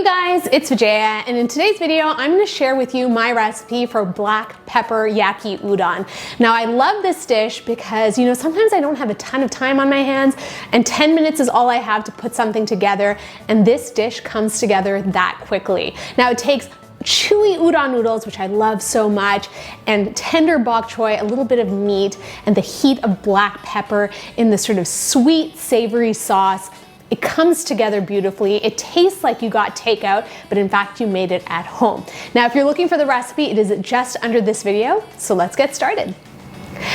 you guys, it's Vijaya, and in today's video I'm going to share with you my recipe for Black Pepper Yaki Udon. Now I love this dish because sometimes I don't have a ton of time on my hands and 10 minutes is all I have to put something together, and this dish comes together that quickly. Now it takes chewy udon noodles, which I love so much, and tender bok choy, a little bit of meat, and the heat of black pepper in this sort of sweet, savory sauce. It comes together beautifully. It tastes like you got takeout, but in fact you made it at home. Now if you're looking for the recipe, it is just under this video, so let's get started.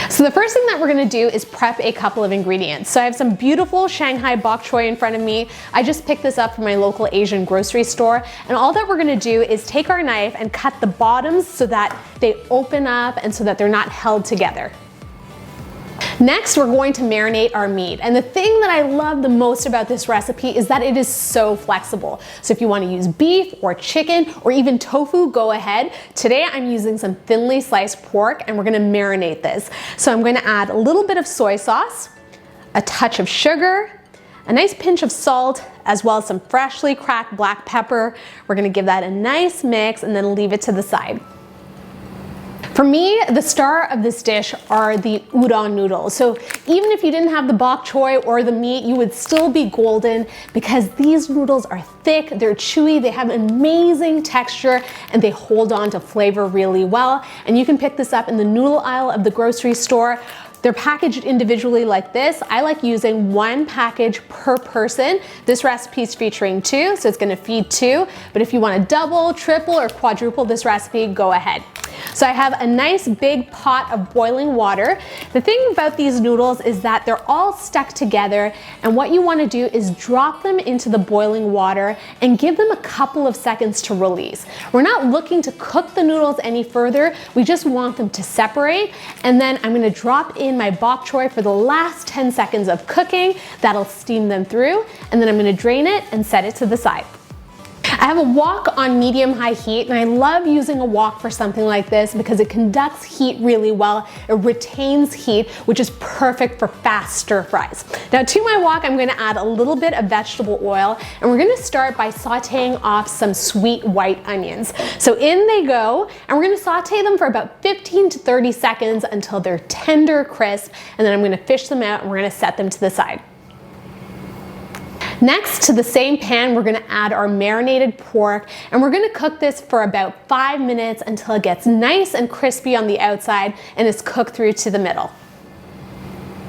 So the first thing that we're gonna do is prep a couple of ingredients. So I have some beautiful Shanghai bok choy in front of me. I just picked this up from my local Asian grocery store, and all that we're gonna do is take our knife and cut the bottoms so that they open up and so that they're not held together. Next, we're going to marinate our meat. And the thing that I love the most about this recipe is that it is so flexible. So if you want to use beef or chicken or even tofu, go ahead. Today I'm using some thinly sliced pork and we're going to marinate this. So I'm going to add a little bit of soy sauce, a touch of sugar, a nice pinch of salt, as well as some freshly cracked black pepper. We're going to give that a nice mix and then leave it to the side. For me, the star of this dish are the udon noodles. So even if you didn't have the bok choy or the meat, you would still be golden because these noodles are thick, they're chewy, they have amazing texture, and they hold on to flavor really well. And you can pick this up in the noodle aisle of the grocery store. They're packaged individually like this. I like using one package per person. This recipe is featuring 2, so it's gonna feed 2. But if you want to double, triple, or quadruple this recipe, go ahead. So I have a nice big pot of boiling water. The thing about these noodles is that they're all stuck together, and what you want to do is drop them into the boiling water and give them a couple of seconds to release. We're not looking to cook the noodles any further, we just want them to separate, and then I'm going to drop in my bok choy for the last 10 seconds of cooking. That'll steam them through, and then I'm going to drain it and set it to the side. I have a wok on medium-high heat, and I love using a wok for something like this because it conducts heat really well. It retains heat, which is perfect for fast stir fries. Now to my wok, I'm going to add a little bit of vegetable oil, and we're going to start by sauteing off some sweet white onions. So in they go, and we're going to saute them for about 15 to 30 seconds until they're tender, crisp, and then I'm going to fish them out and we're going to set them to the side. Next, to the same pan, we're going to add our marinated pork, and we're going to cook this for about 5 minutes until it gets nice and crispy on the outside and is cooked through to the middle.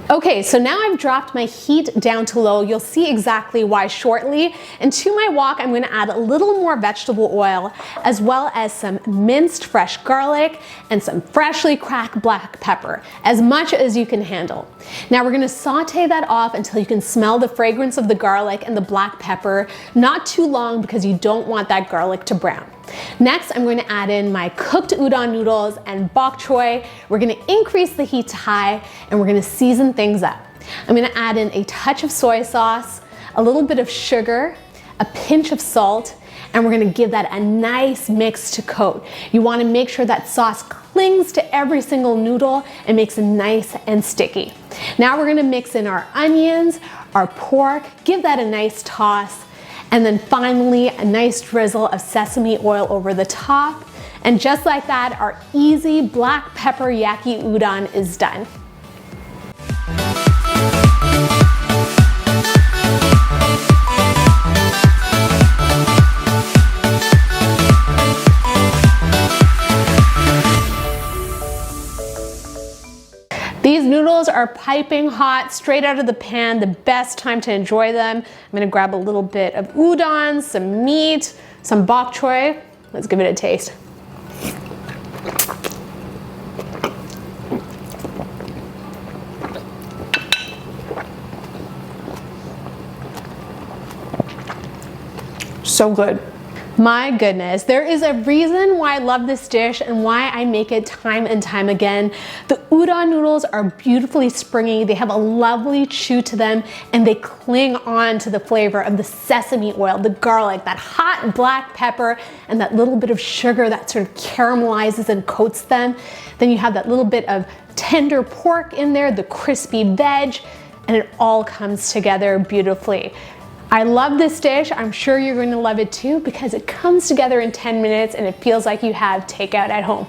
Okay, so now I've dropped my heat down to low. You'll see exactly why shortly. And to my wok, I'm going to add a little more vegetable oil, as well as some minced fresh garlic and some freshly cracked black pepper, as much as you can handle. Now we're going to saute that off until you can smell the fragrance of the garlic and the black pepper, not too long because you don't want that garlic to brown. Next, I'm going to add in my cooked udon noodles and bok choy. We're going to increase the heat to high, and we're going to season things up. I'm going to add in a touch of soy sauce, a little bit of sugar, a pinch of salt, and we're going to give that a nice mix to coat. You want to make sure that sauce clings to every single noodle and makes it nice and sticky. Now we're going to mix in our onions, our pork, give that a nice toss, and then finally a nice drizzle of sesame oil over the top. And just like that, our easy black pepper yaki udon is done. These noodles are piping hot, straight out of the pan, the best time to enjoy them. I'm gonna grab a little bit of udon, some meat, some bok choy. Let's give it a taste. So good. My goodness, there is a reason why I love this dish and why I make it time and time again. The udon noodles are beautifully springy, they have a lovely chew to them, and they cling on to the flavor of the sesame oil, the garlic, that hot black pepper, and that little bit of sugar that sort of caramelizes and coats them. Then you have that little bit of tender pork in there, the crispy veg, and it all comes together beautifully. I love this dish. I'm sure you're going to love it too because it comes together in 10 minutes and it feels like you have takeout at home.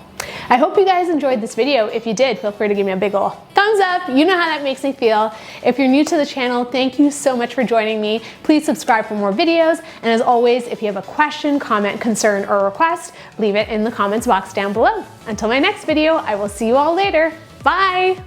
I hope you guys enjoyed this video. If you did, feel free to give me a big ol' thumbs up. You know how that makes me feel. If you're new to the channel, thank you so much for joining me. Please subscribe for more videos. And as always, if you have a question, comment, concern, or request, leave it in the comments box down below. Until my next video, I will see you all later. Bye.